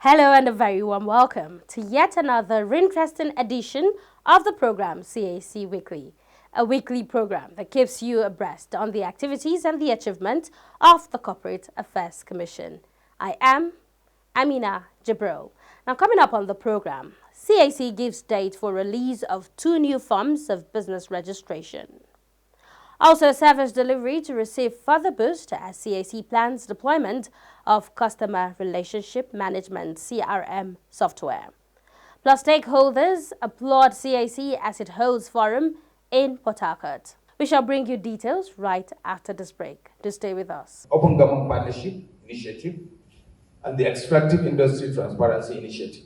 Hello and a very warm welcome to yet another interesting edition of the program CAC Weekly, a weekly program that keeps you abreast on the activities and the achievement of the Corporate Affairs Commission. I am Amina Jibril. Now, coming up on the program, CAC gives date for release of 2 new forms of business registration. Also, service delivery to receive further boost as CAC plans deployment of Customer Relationship Management (CRM) software. Plus, stakeholders applaud CAC as it holds forum in Portharcourt. We shall bring you details right after this break. Do stay with us. Open Government Partnership Initiative and the Extractive Industry Transparency Initiative.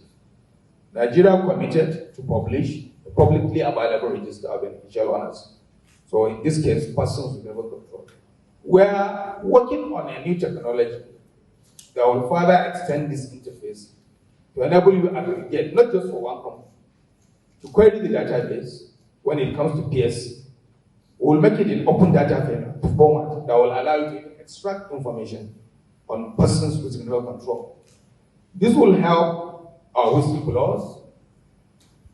Nigeria committed to publish a publicly available register of beneficial owners. So in this case, persons with remote control. We are working on a new technology that will further extend this interface to enable you to aggregate, not just for one company, to query the database when it comes to PSC. We will make it in open data format that will allow you to extract information on persons with remote control. This will help our whistleblowers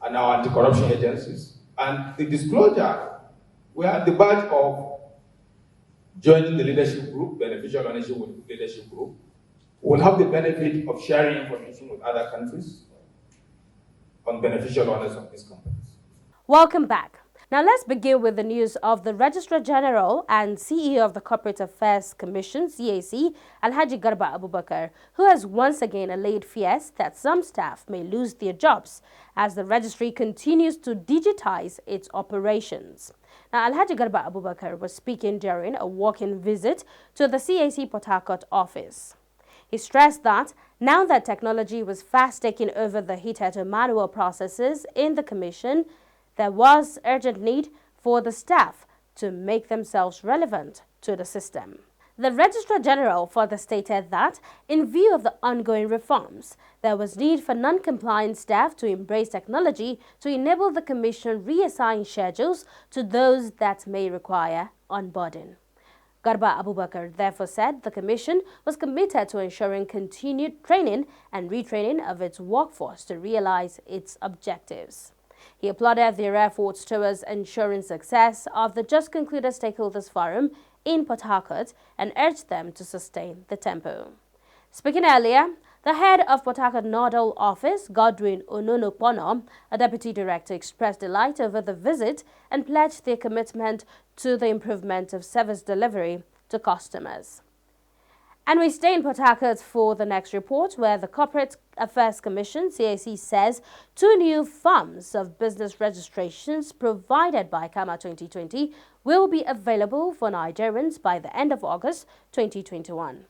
and our anti-corruption agencies. And the disclosure, we are at the verge of joining the leadership group, beneficial ownership leadership group. We'll have the benefit of sharing information with other countries on beneficial owners of these companies. Welcome back. Now let's begin with the news of the Registrar General and CEO of the Corporate Affairs Commission, CAC, Alhaji Garba Abubakar, who has once again allayed fears that some staff may lose their jobs as the registry continues to digitize its operations. Now, Alhaji Garba Abubakar was speaking during a walk-in visit to the CAC Portharcourt office. He stressed that now that technology was fast taking over the hitherto manual processes in the Commission, there was urgent need for the staff to make themselves relevant to the system. The Registrar General further stated that, in view of the ongoing reforms, there was need for non-compliant staff to embrace technology to enable the Commission reassign schedules to those that may require onboarding. Garba Abubakar therefore said the Commission was committed to ensuring continued training and retraining of its workforce to realize its objectives. He applauded their efforts towards ensuring success of the just concluded Stakeholders Forum in Portharcourt and urged them to sustain the tempo. Speaking earlier, the head of Portharcourt Nodal Office, Godwin Ononopono, a deputy director, expressed delight over the visit and pledged their commitment to the improvement of service delivery to customers. And we stay in Portharcourt for the next report, where the Corporate Affairs Commission, CAC, says 2 new forms of business registrations provided by CAMA 2020 will be available for Nigerians by the end of August 2021.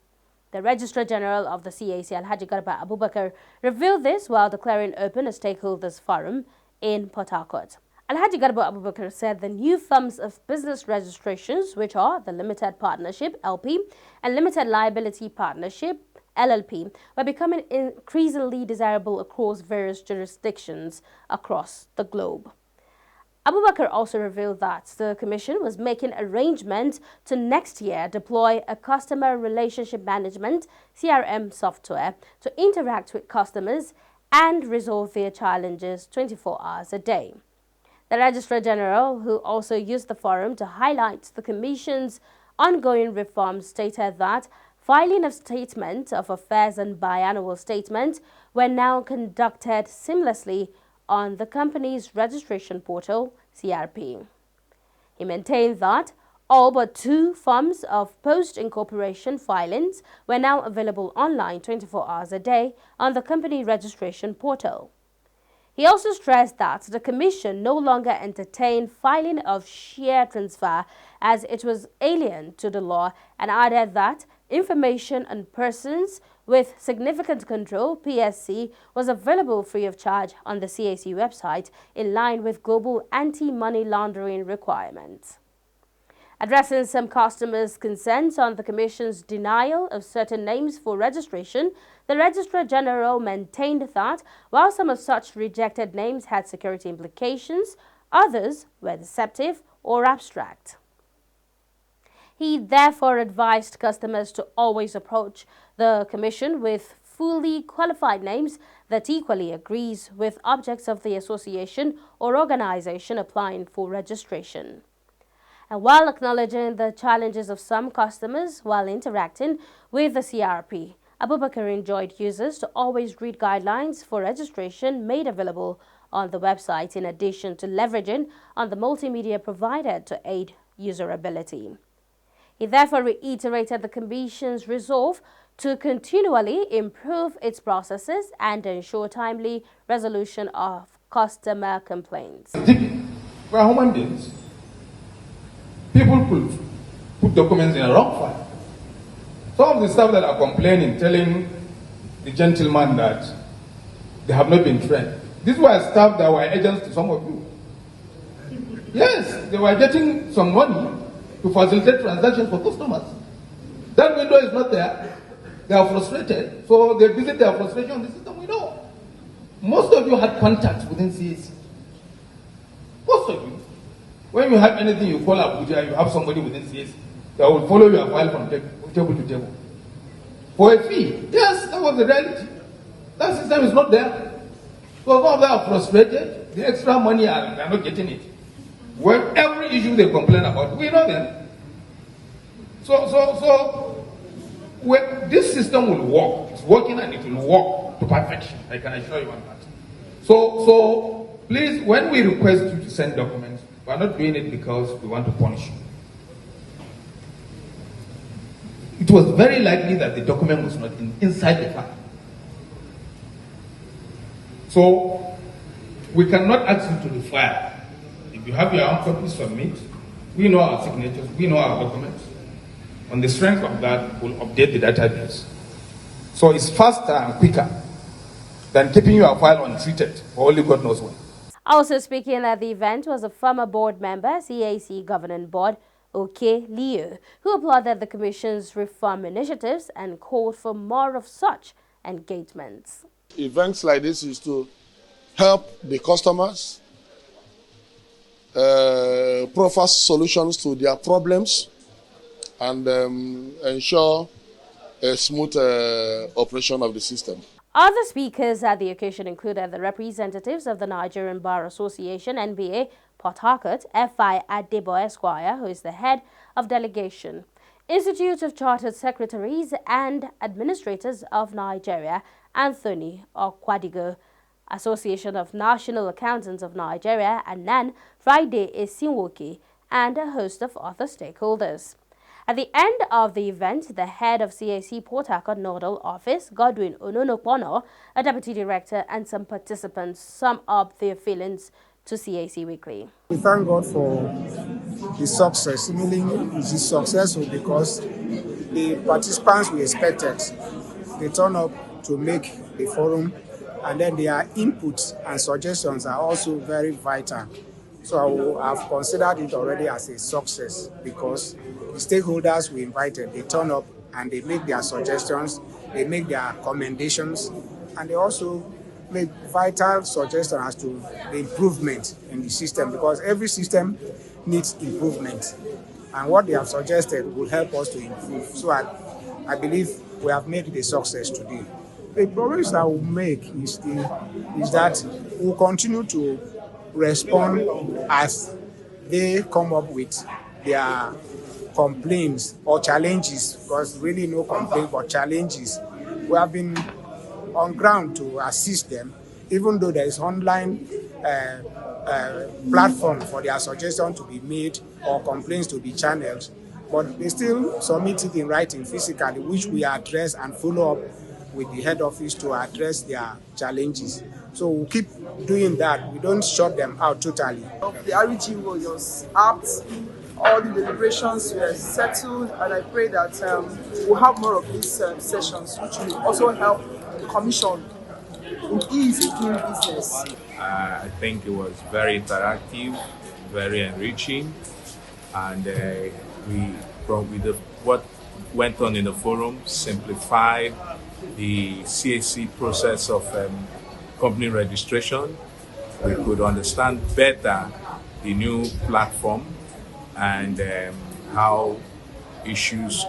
The Registrar General of the CAC, Alhaji Garba Abubakar, revealed this while declaring open a stakeholders forum in Portharcourt. Alhaji Garba Abubakar said the new forms of business registrations, which are the Limited Partnership (LP) and Limited Liability Partnership (LLP), were becoming increasingly desirable across various jurisdictions across the globe. Abubakar also revealed that the Commission was making arrangements to next year deploy a Customer Relationship Management (CRM) software to interact with customers and resolve their challenges 24 hours a day. The Registrar General, who also used the forum to highlight the Commission's ongoing reforms, stated that filing of statement of affairs and biannual statements were now conducted seamlessly on the company's registration portal, CRP. He maintained that all but 2 forms of post-incorporation filings were now available online 24 hours a day on the company registration portal. He also stressed that the Commission no longer entertained filing of share transfer as it was alien to the law, and added that information on persons with significant control (PSC) was available free of charge on the CAC website in line with global anti-money laundering requirements. Addressing some customers' concerns on the Commission's denial of certain names for registration, the Registrar General maintained that while some of such rejected names had security implications, others were deceptive or abstract. He therefore advised customers to always approach the Commission with fully qualified names that equally agrees with objects of the association or organization applying for registration. And while acknowledging the challenges of some customers while interacting with the CRP, Abubakar enjoyed users to always read guidelines for registration made available on the website, in addition to leveraging on the multimedia provided to aid userability. He therefore reiterated the Commission's resolve to continually improve its processes and ensure timely resolution of customer complaints. We are human beings. People could put documents in a wrong file. Some of the staff that are complaining, telling the gentleman that they have not been trained. These were staff that were agents to some of you. Yes, they were getting some money to facilitate transactions for customers. That window is not there. They are frustrated. So they visit their frustration on the system. We know. Most of you had contacts within CAC. Most of you. When you have anything, you call Abuja, you have somebody within CAC that will follow your file from table to table. For a fee. Yes, that was the reality. That system is not there. So some of them are frustrated. The extra money, they are not getting it. When every issue they complain about, we know them. So this system will work. It's working and it will work to perfection. I can assure you on that. So please, when we request you to send documents, we are not doing it because we want to punish you. It was very likely that the document was not inside the file. So we cannot ask you to refile. If you have your own copies, submit. We know our signatures, we know our documents. On the strength of that, we'll update the database. So it's faster and quicker than keeping your file untreated for only God knows when. Also speaking at the event was a former board member, CAC Governing Board, Oke Liu, who applauded the Commission's reform initiatives and called for more of such engagements. Events like this is to help the customers proffer solutions to their problems and ensure a smooth operation of the system. Other speakers at the occasion included the representatives of the Nigerian Bar Association, NBA, Portharcourt, F.I. Adebo Esquire, who is the head of delegation, Institute of Chartered Secretaries and Administrators of Nigeria, Anthony Okwadigo, Association of National Accountants of Nigeria, Anan Friday Esinwoke, and a host of other stakeholders. At the end of the event, the head of CAC Portharcourt Nodal Office, Godwin Ononopono, a deputy director, and some participants sum up their feelings to CAC Weekly. We thank God for the success. Seemingly, it is successful because the participants we expected, they turn up to make the forum, and then their inputs and suggestions are also very vital. So I've considered it already as a success because the stakeholders we invited, they turn up and they make their suggestions, they make their commendations, and they also make vital suggestions as to the improvement in the system, because every system needs improvement. And what they have suggested will help us to improve. So I believe we have made it a success today. The promise I will make is that we'll continue to respond as they come up with their complaints or challenges, because really no complaints but challenges. We have been on ground to assist them, even though there is online platform for their suggestions to be made or complaints to be channeled, but they still submit it in writing physically, which we address and follow up with the head office to address their challenges. So we'll keep doing that. We don't shut them out totally. The REG was apt, all the deliberations were settled, and I pray that we'll have more of these sessions, which will also help the Commission in ease in doing business. I think it was very interactive, very enriching, and what went on in the forum simplified the CAC process of company registration. We could understand better the new platform and how issues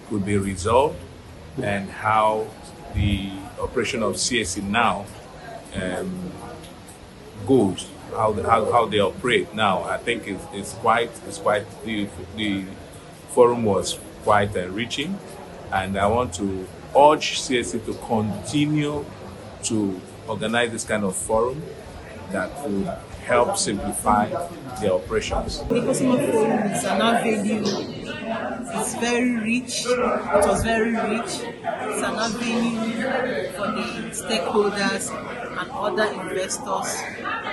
could be resolved and how the operation of CAC now goes, how they operate now, I think it's quite the forum was quite enriching, and I want to urge CAC to continue to organize this kind of forum that will help simplify their operations. The customer forum is an avenue. It's very rich. It was very rich. It's an avenue for the stakeholders and other investors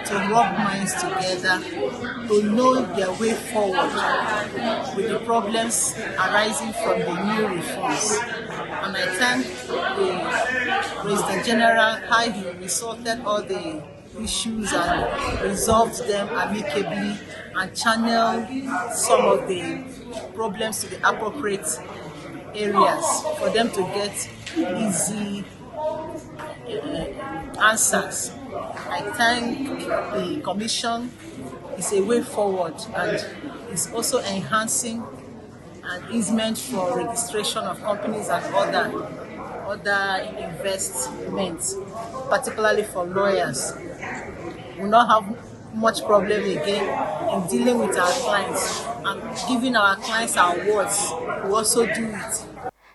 to rub minds together, to know their way forward with the problems arising from the new reforms. And I thank the President General how he resorted all the issues and resolved them amicably and channeled some of the problems to the appropriate areas for them to get easy answers. I thank the Commission. It's a way forward, and it's also enhancing an easement for registration of companies and other investments, particularly for lawyers. We will not have much problem again in dealing with our clients and giving our clients our awards. We also do it.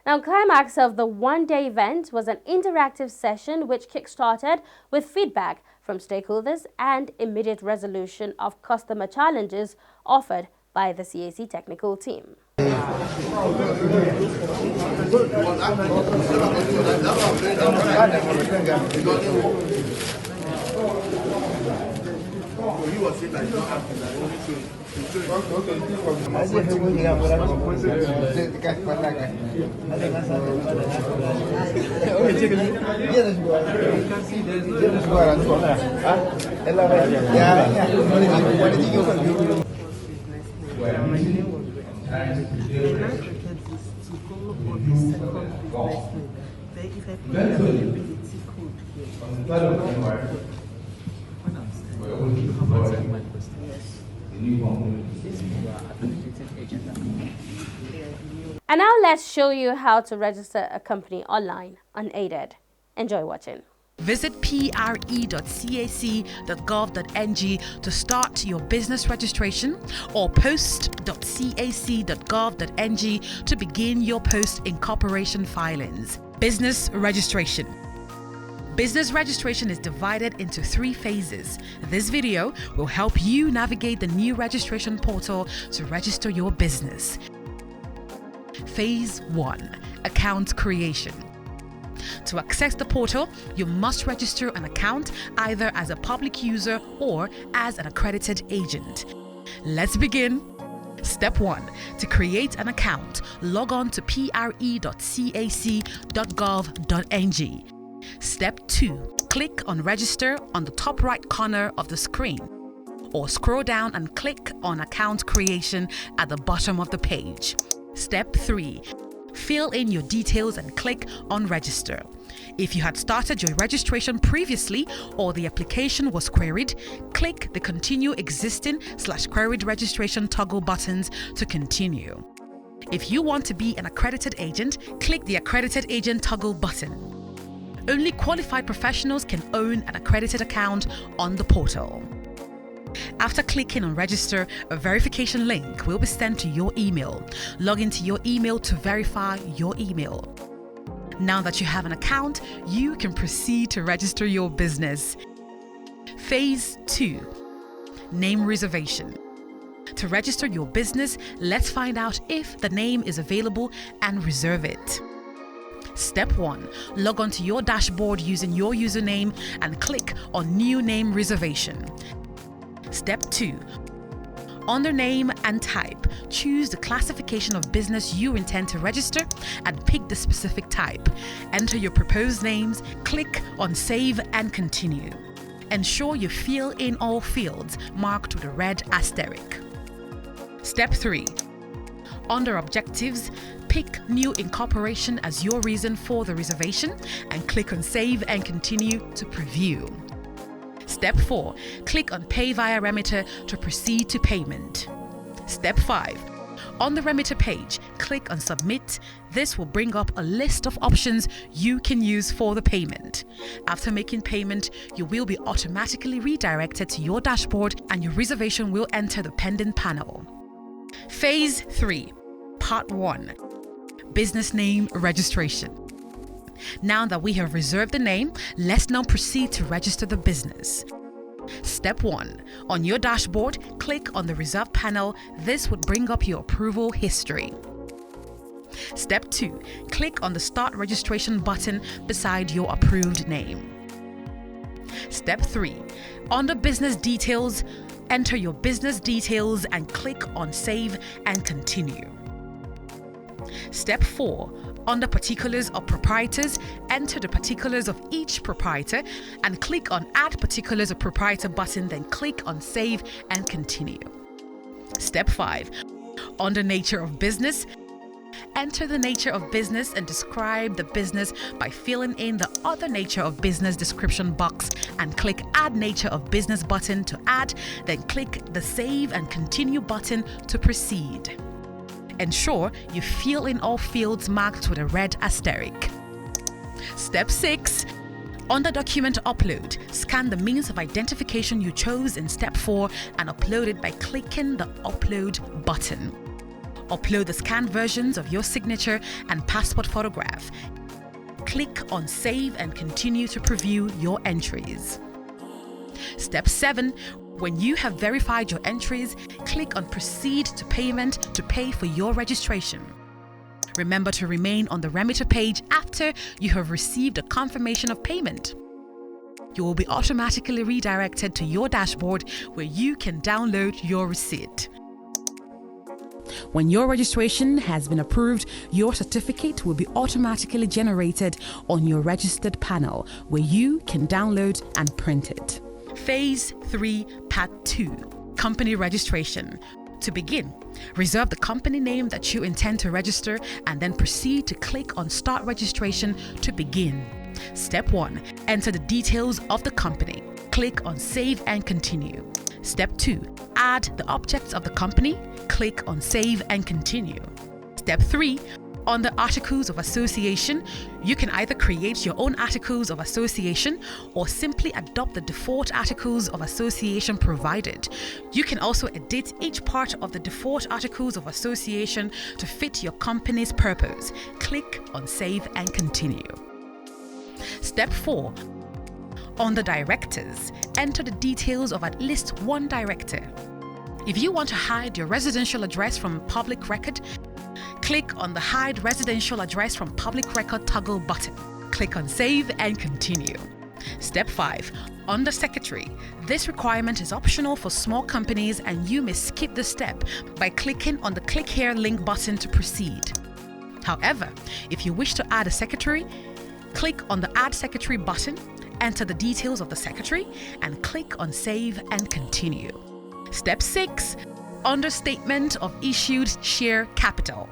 Now, climax of the one-day event was an interactive session which kick-started with feedback from stakeholders and immediate resolution of customer challenges offered by the CAC technical team. And now let's show you how to register a company online unaided. Enjoy watching. Visit pre.cac.gov.ng to start your business registration, or post.cac.gov.ng to begin your post-incorporation filings. Business registration. Business registration is divided into 3 phases. This video will help you navigate the new registration portal to register your business. Phase 1. Account creation. To access the portal, you must register an account either as a public user or as an accredited agent. Let's begin. Step 1. To create an account, log on to pre.cac.gov.ng. Step 2. Click on Register on the top right corner of the screen, or scroll down and click on Account Creation at the bottom of the page. Step 3. Fill in your details and click on Register. If you had started your registration previously or the application was queried, click the Continue Existing / Queried Registration toggle buttons to continue. If you want to be an accredited agent, click the Accredited Agent toggle button. Only qualified professionals can own an accredited account on the portal. After clicking on Register, a verification link will be sent to your email. Log into your email to verify your email. Now that you have an account, you can proceed to register your business. Phase 2. Name reservation. To register your business, let's find out if the name is available and reserve it. Step 1. Log on to your dashboard using your username and click on New Name Reservation. Step 2. Under Name and Type, choose the classification of business you intend to register and pick the specific type. Enter your proposed names, click on Save and Continue. Ensure you fill in all fields marked with a red asterisk. Step 3. Under Objectives, pick New Incorporation as your reason for the reservation and click on Save and Continue to preview. Step 4. Click on Pay via remitter to proceed to payment. Step 5. On the remitter page, click on Submit. This will bring up a list of options you can use for the payment. After making payment, you will be automatically redirected to your dashboard and your reservation will enter the pending panel. Phase 3, Part 1, Business Name Registration. Now that we have reserved the name, let's now proceed to register the business. Step 1. On your dashboard, click on the Reserve panel. This would bring up your approval history. Step 2. Click on the Start Registration button beside your approved name. Step 3. Under Business Details, enter your business details and click on Save and Continue. Step 4. Under Particulars of Proprietors, enter the particulars of each proprietor and click on Add Particulars of Proprietor button, then click on Save and Continue. Step 5. Under Nature of Business, enter the nature of business and describe the business by filling in the Other Nature of Business description box and click Add Nature of Business button to add, then click the Save and Continue button to proceed. Ensure you fill in all fields marked with a red asterisk. Step 6. Under Document Upload, scan the means of identification you chose in Step 4 and upload it by clicking the Upload button. Upload the scanned versions of your signature and passport photograph. Click on Save and Continue to preview your entries. Step 7. When you have verified your entries, click on Proceed to Payment to pay for your registration. Remember to remain on the remitter page after you have received a confirmation of payment. You will be automatically redirected to your dashboard where you can download your receipt. When your registration has been approved, your certificate will be automatically generated on your registered panel where you can download and print it. Phase 3, Part 2, Company Registration. To begin, reserve the company name that you intend to register and then proceed to click on Start Registration to begin. Step 1. Enter the details of the company. Click on Save and Continue. Step 2. Add the objects of the company. Click on Save and Continue. Step 3. Under Articles of Association, you can either create your own Articles of Association or simply adopt the default Articles of Association provided. You can also edit each part of the default Articles of Association to fit your company's purpose. Click on Save and Continue. Step 4. On the Directors, enter the details of at least one director. If you want to hide your residential address from public record, click on the Hide Residential Address from Public Record toggle button. Click on Save and Continue. Step 5. Under Secretary, this requirement is optional for small companies and you may skip the step by clicking on the Click Here link button to proceed. However, if you wish to add a secretary, click on the Add Secretary button, enter the details of the secretary, and click on Save and Continue. Step 6. Under Statement of Issued Share Capital,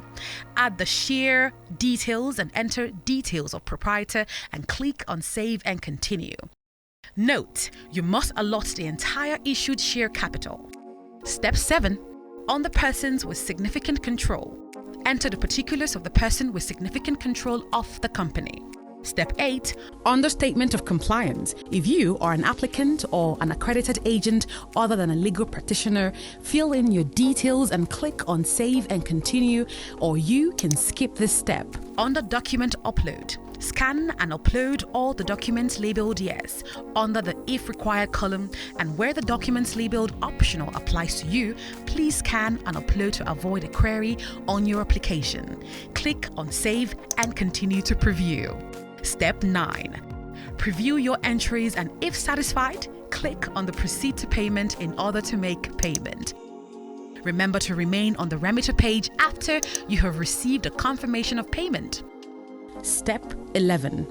add the share details and enter details of proprietor and click on Save and Continue. Note, you must allot the entire issued share capital. Step 7. On the Persons with Significant Control, enter the particulars of the person with significant control of the company. Step 8. Under Statement of Compliance, if you are an applicant or an accredited agent other than a legal practitioner, fill in your details and click on Save and Continue, or you can skip this step. Under Document Upload, scan and upload all the documents labeled Yes under the If Required column, and where the documents labeled Optional applies to you, please scan and upload to avoid a query on your application. Click on Save and Continue to preview. Step 9. Preview your entries and if satisfied, click on the Proceed to Payment in order to make payment. Remember to remain on the remitter page after you have received a confirmation of payment. Step 11.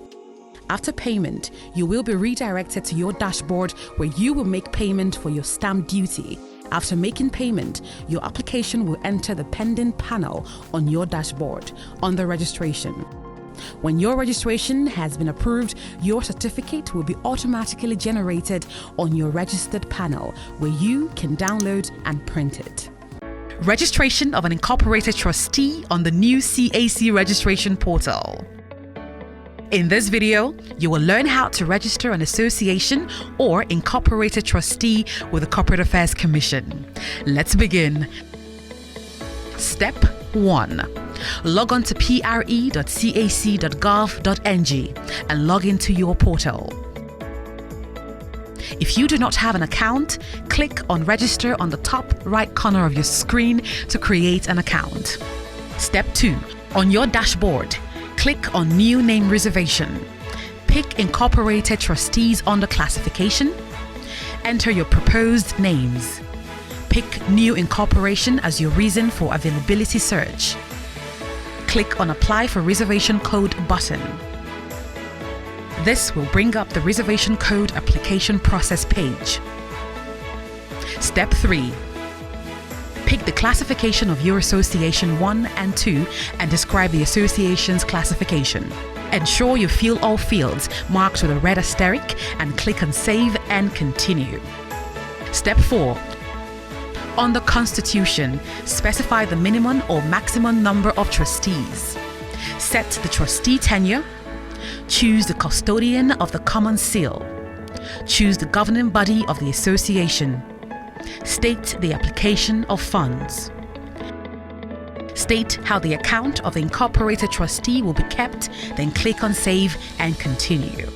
After payment, you will be redirected to your dashboard where you will make payment for your stamp duty. After making payment, your application will enter the pending panel on your dashboard under Registration. When your registration has been approved, your certificate will be automatically generated on your registered panel where you can download and print it. Registration of an incorporated trustee on the new CAC registration portal. In this video, you will learn how to register an association or incorporated trustee with the Corporate Affairs Commission. Let's begin. Step 1. Log on to pre.cac.gov.ng and log into your portal. If you do not have an account, click on Register on the top right corner of your screen to create an account. Step 2. On your dashboard, click on New Name Reservation. Pick Incorporated Trustees under Classification. Enter your proposed names. Pick New Incorporation as your reason for availability search. Click on Apply for Reservation Code button. This will bring up the reservation code application process page. Step 3. Pick the classification of your Association 1 and 2 and describe the association's classification. Ensure you fill all fields marked with a red asterisk and click on Save and Continue. Step 4. On the Constitution, specify the minimum or maximum number of trustees. Set the trustee tenure. Choose the custodian of the common seal. Choose the governing body of the association. State the application of funds. State how the account of the incorporated trustee will be kept, then click on Save and Continue.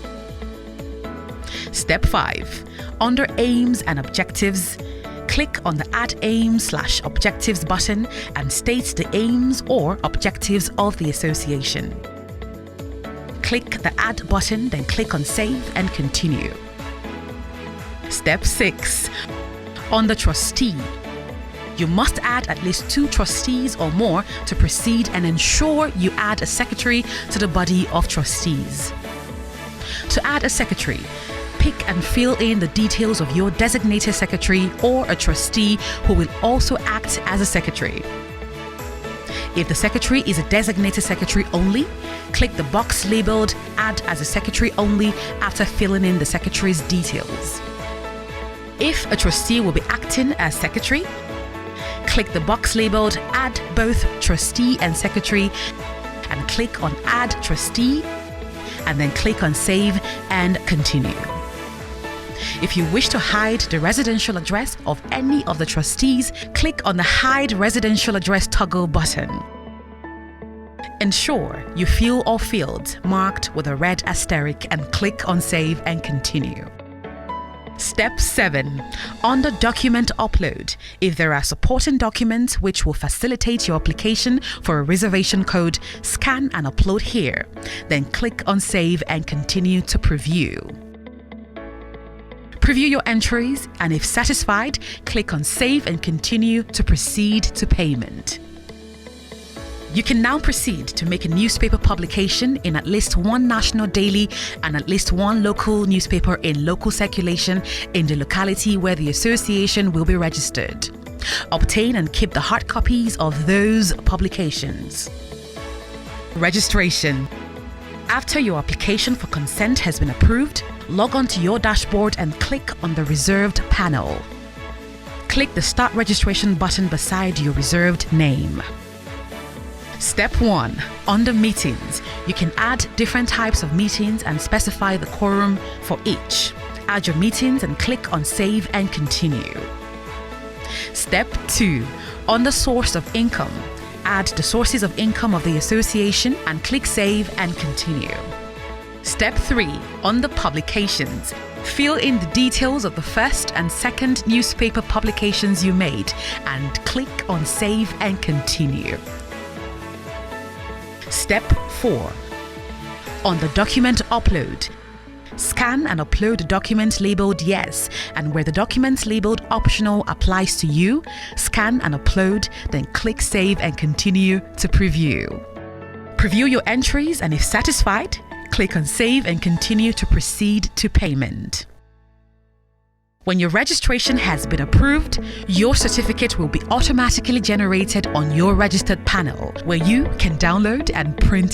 Step 5. Under Aims and Objectives, click on the Add Aims/Objectives button and state the aims or objectives of the association. Click the Add button, then click on Save and Continue. Step 6. On the trustee, you must add at least 2 trustees or more to proceed and ensure you add a secretary to the body of trustees. To add a secretary, pick and fill in the details of your designated secretary or a trustee who will also act as a secretary. If the secretary is a designated secretary only, click the box labeled Add as a Secretary Only after filling in the secretary's details. If a trustee will be acting as secretary, click the box labeled Add both trustee and secretary and click on Add Trustee and then click on Save and Continue. If you wish to hide the residential address of any of the trustees, click on the Hide Residential Address toggle button. Ensure you fill all fields marked with a red asterisk and click on Save and Continue. Step 7. Under Document Upload, if there are supporting documents which will facilitate your application for a reservation code, scan and upload here. Then click on Save and Continue to preview. Preview your entries and if satisfied, click on Save and Continue to proceed to payment. You can now proceed to make a newspaper publication in at least one national daily and at least one local newspaper in local circulation in the locality where the association will be registered. Obtain and keep the hard copies of those publications. Registration. After your application for consent has been approved, log on to your dashboard and click on the Reserved panel. Click the Start Registration button beside your reserved name. Step 1. Under Meetings, you can add different types of meetings and specify the quorum for each. Add your meetings and click on Save and Continue. Step 2. Under Source of Income, add the sources of income of the association and click Save and Continue. Step 3. Under Publications, fill in the details of the first and second newspaper publications you made and click on Save and Continue. Step 4. On the Document Upload, scan and upload the document labeled Yes, and where the document labeled Optional applies to you, scan and upload, then click Save and Continue to preview. Preview your entries and if satisfied, click on Save and Continue to proceed to payment. When your registration has been approved, your certificate will be automatically generated on your registered panel, where you can download and print.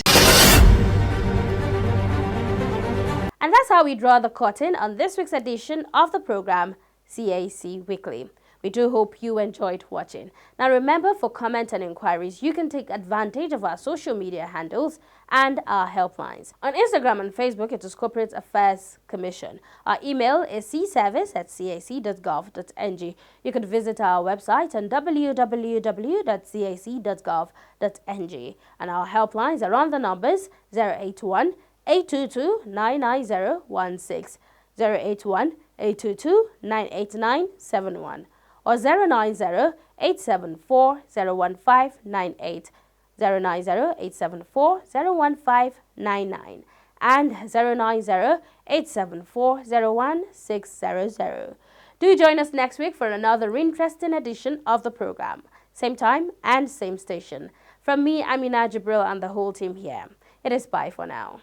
And that's how we draw the curtain on this week's edition of the program, CAC Weekly. We do hope you enjoyed watching. Now remember, for comments and inquiries, you can take advantage of our social media handles and our helplines. On Instagram and Facebook, it is Corporate Affairs Commission. Our email is cservice@cac.gov.ng. You can visit our website on www.cac.gov.ng. And our helplines are on the numbers 081 822 99016, 081 822 98971, or 090 874 01598, 090 874 01599, and 090 874 01600. Do join us next week for another interesting edition of the program. Same time and same station. From me, Amina Jibril, and the whole team here, it is bye for now.